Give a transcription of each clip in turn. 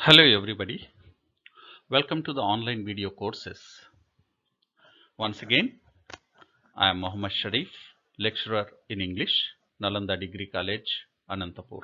Hello everybody, welcome to the online video courses. Once again, I am Mohammed Sharif, lecturer in English, Nalanda Degree College, Anantapur.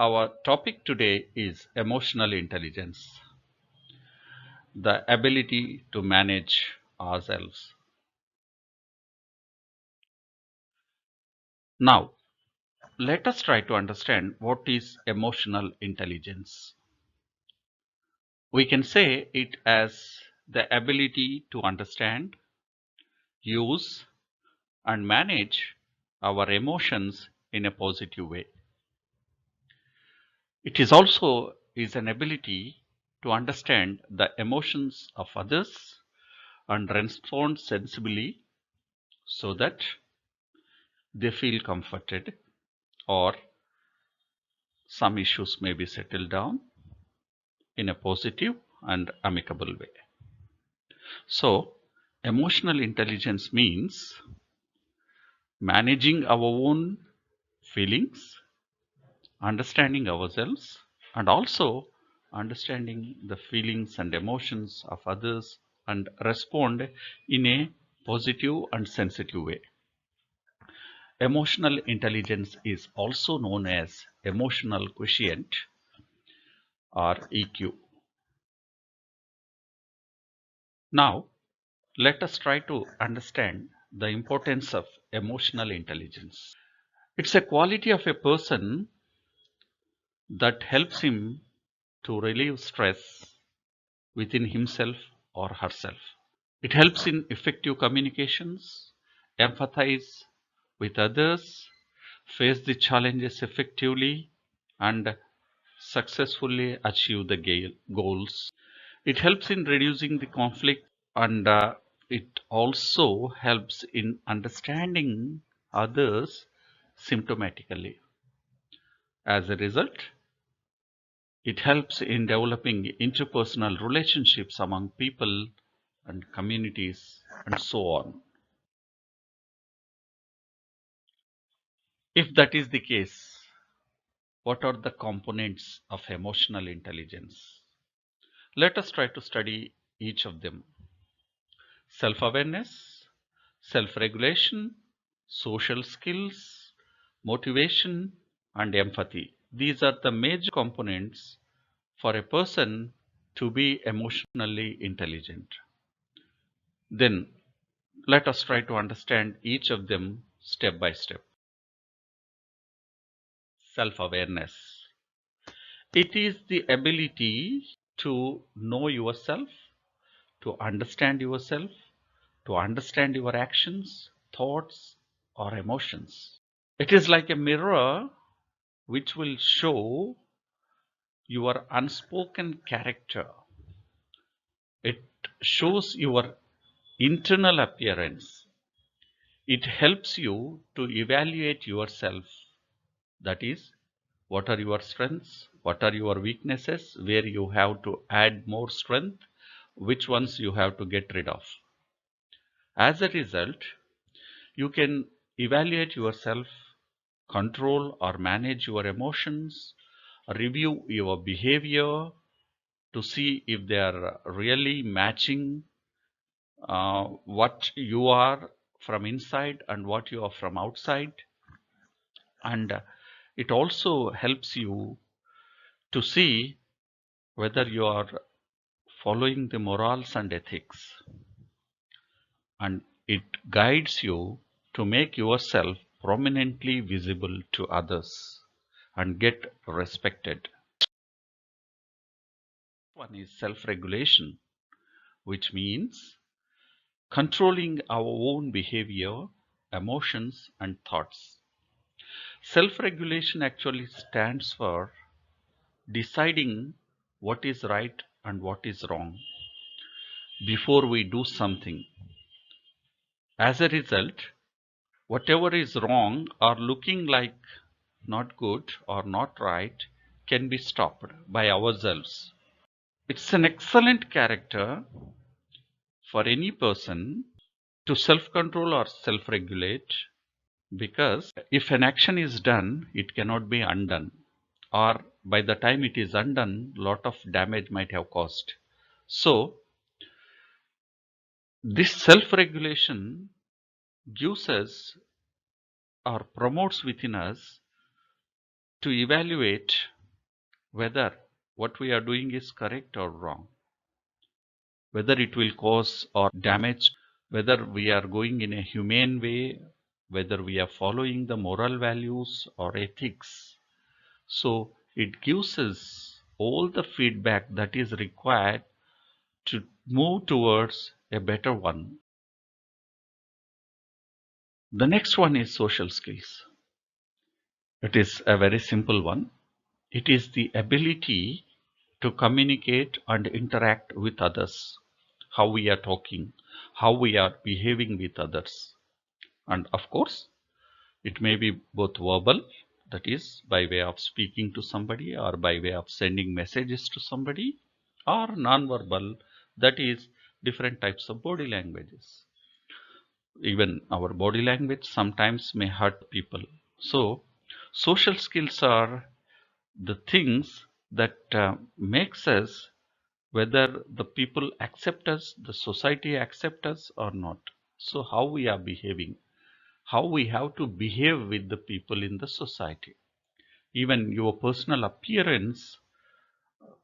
Our topic today is emotional intelligence, the ability to manage ourselves. Now, let us try to understand what is emotional intelligence. We can say it as the ability to understand, use, and manage our emotions in a positive way. It is also is an ability to understand the emotions of others and respond sensibly so that they feel comforted or some issues may be settled down in a positive and amicable way. So, emotional intelligence means managing our own feelings, understanding ourselves, and also understanding the feelings and emotions of others and respond in a positive and sensitive way. Emotional intelligence is also known as emotional quotient or EQ. Now, let us try to understand the importance of emotional intelligence. It's a quality of a person that helps him to relieve stress within himself or herself. It helps in effective communications, empathize with others, face the challenges effectively, and successfully achieve the goals. It helps in reducing the conflict, and it also helps in understanding others symptomatically. As a result, it helps in developing interpersonal relationships among people and communities and so on. If that is the case, what are the components of emotional intelligence? Let us try to study each of them. Self-awareness, self-regulation, social skills, motivation, and empathy. These are the major components for a person to be emotionally intelligent. Then let us try to understand each of them step by step. Self-awareness. It is the ability to know yourself, to understand yourself, to understand your actions, thoughts, or emotions. It is like a mirror which will show your unspoken character. It shows your internal appearance. It helps you to evaluate yourself. That is, what are your strengths? What are your weaknesses? Where you have to add more strength? Which ones you have to get rid of? As a result, you can evaluate yourself, control or manage your emotions, review your behavior to see if they are really matching what you are from inside and what you are from outside. And it also helps you to see whether you are following the morals and ethics, and it guides you to make yourself prominently visible to others and get respected. One is self-regulation, which means controlling our own behavior, emotions, and thoughts. Self-regulation actually stands for deciding what is right and what is wrong before we do something. As a result, whatever is wrong or looking like not good or not right can be stopped by ourselves. It's an excellent character for any person to self-control or self-regulate, because if an action is done, it cannot be undone. or by the time it is undone, lot of damage might have caused. So this self-regulation gives us or promotes within us to evaluate whether what we are doing is correct or wrong, whether it will cause or damage, whether we are going in a humane way, whether we are following the moral values or ethics. So it gives us all the feedback that is required to move towards a better one. The next one is social skills. It is a very simple one. It is the ability to communicate and interact with others, how we are talking, how we are behaving with others. And of course, it may be both verbal, that is by way of speaking to somebody or by way of sending messages to somebody, or non-verbal, that is different types of body languages. Even our body language sometimes may hurt people. So social skills are the things that makes us whether the people accept us, the society accept us or not. So how we are behaving, how we have to behave with the people in the society. Even your personal appearance,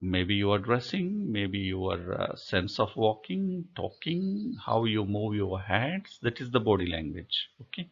maybe your dressing, maybe your sense of walking, talking, how you move your hands, that is the body language. Okay,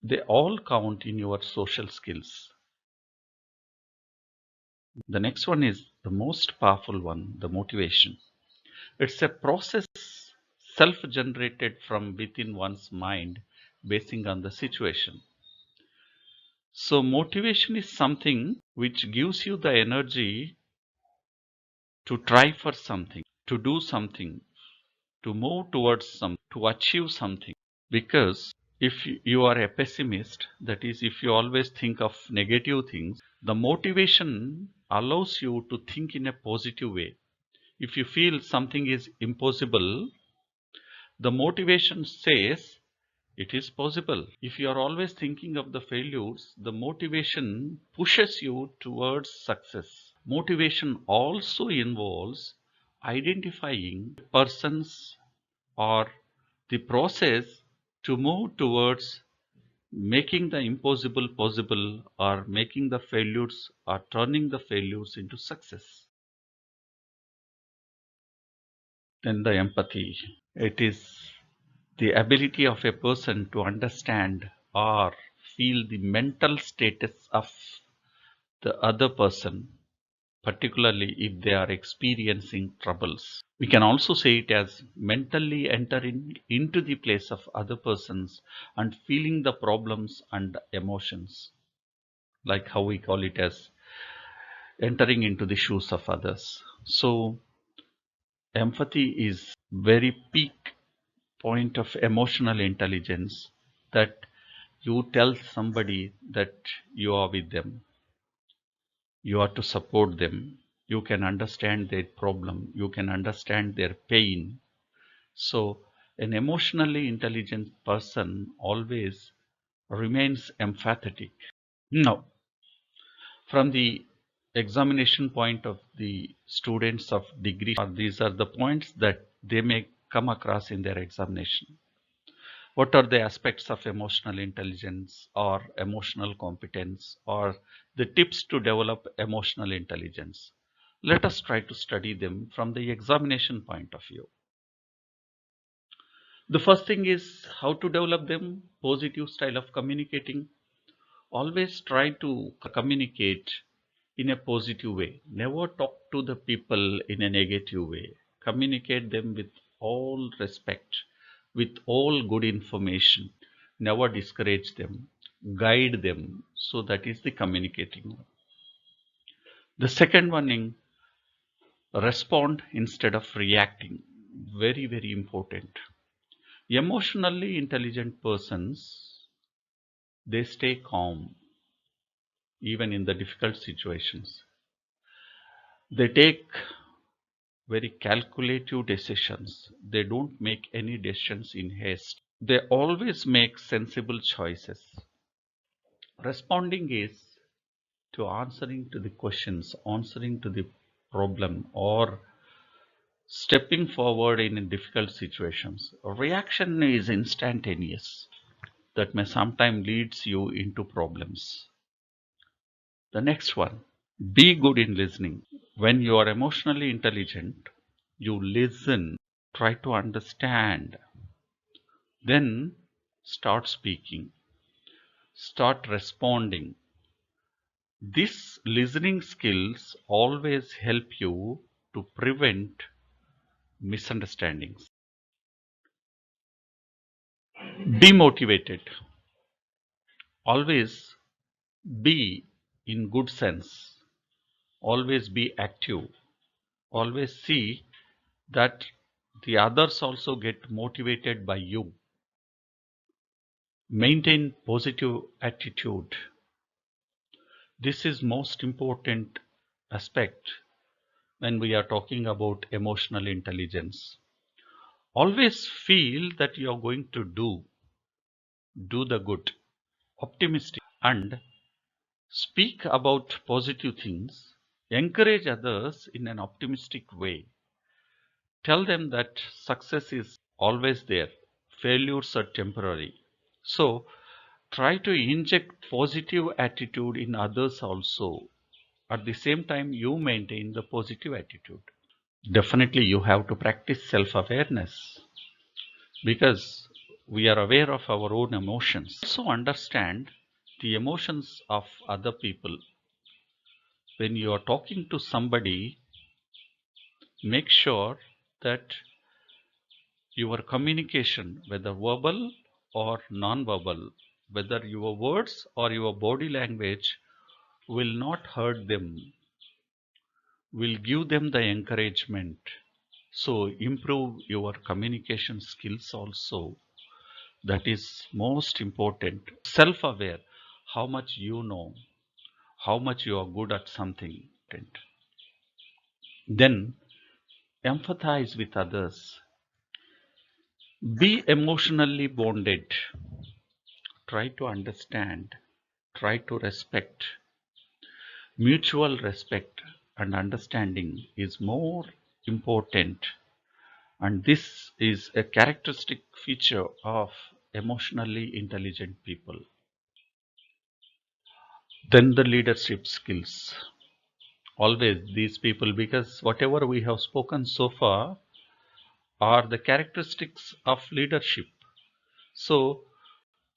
they all count in your social skills. The next one is the most powerful one, the motivation. It's a process self-generated from within one's mind basing on the situation. So motivation is something which gives you the energy to try for something, to do something, to move towards some, to achieve something. Because if you are a pessimist, that is, if you always think of negative things, the motivation allows you to think in a positive way. If you feel something is impossible, the motivation says it is possible. If you are always thinking of the failures, the motivation pushes you towards success. Motivation also involves identifying persons or the process to move towards making the impossible possible, or making the failures or turning the failures into success. Then the empathy. It is the ability of a person to understand or feel the mental status of the other person, particularly if they are experiencing troubles. We can also say it as mentally entering into the place of other persons and feeling the problems and emotions, like how we call it as entering into the shoes of others. So empathy is very peak point of emotional intelligence, that you tell somebody that you are with them, you are to support them, you can understand their problem, you can understand their pain. So an emotionally intelligent person always remains empathetic. Now, from the examination point of the students of degree, these are the points that they may come across in their examination. What are the aspects of emotional intelligence or emotional competence, or the tips to develop emotional intelligence? Let us try to study them from the examination point of view. The first thing is how to develop them. Positive style of communicating. Always try to communicate in a positive way. Never talk to the people in a negative way. Communicate them with all respect, with all good information. Never discourage them. Guide them. So that is the communicating. The second one is respond instead of reacting. Very, very important. Emotionally intelligent persons, they stay calm even in the difficult situations. They take very calculative decisions. They don't make any decisions in haste. They always make sensible choices. Responding is to answering to the questions, answering to the problem, or stepping forward in difficult situations. Reaction is instantaneous. That may sometimes leads you into problems. The next one, be good in listening. When you are emotionally intelligent, you listen, try to understand, then start speaking, start responding. These listening skills always help you to prevent misunderstandings. Demotivated. Always be in good sense. Always be active. Always see that the others also get motivated by you. Maintain positive attitude. This is most important aspect when we are talking about emotional intelligence. Always feel that you are going to do the good, optimistic, and speak about positive things. Encourage others in an optimistic way. Tell them that success is always there, failures are temporary. So try to inject positive attitude in others also. At the same time, you maintain the positive attitude. Definitely, you have to practice self awareness because we are aware of our own emotions. Also, understand the emotions of other people. When you are talking to somebody, make sure that your communication, whether verbal or non-verbal, whether your words or your body language, will not hurt them, will give them the encouragement. So improve your communication skills also. That is most important. Self-aware, how much you know, how much you are good at something. Then empathize with others. Be emotionally bonded. Try to understand. Try to respect. Mutual respect and understanding is more important, and this is a characteristic feature of emotionally intelligent people. Then the leadership skills. Always these people, because whatever we have spoken so far are the characteristics of leadership. So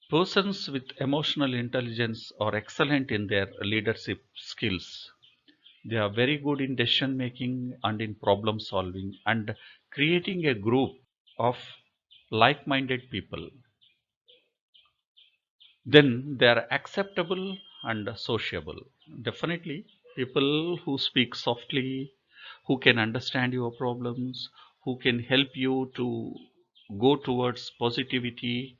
persons with emotional intelligence are excellent in their leadership skills. They are very good in decision making and in problem solving and creating a group of like minded people. Then they are acceptable and sociable. Definitely, people who speak softly, who can understand your problems, who can help you to go towards positivity,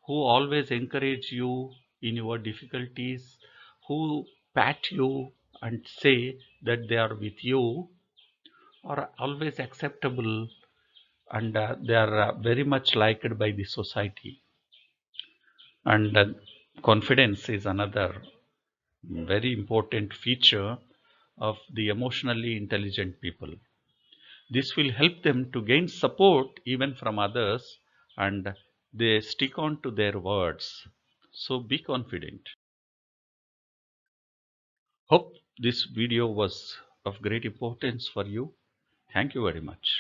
who always encourage you in your difficulties, who pat you and say that they are with you, are always acceptable, and they are very much liked by the society. And confidence is another very important feature of the emotionally intelligent people. This will help them to gain support even from others, and they stick on to their words. So be confident. Hope this video was of great importance for you. Thank you very much.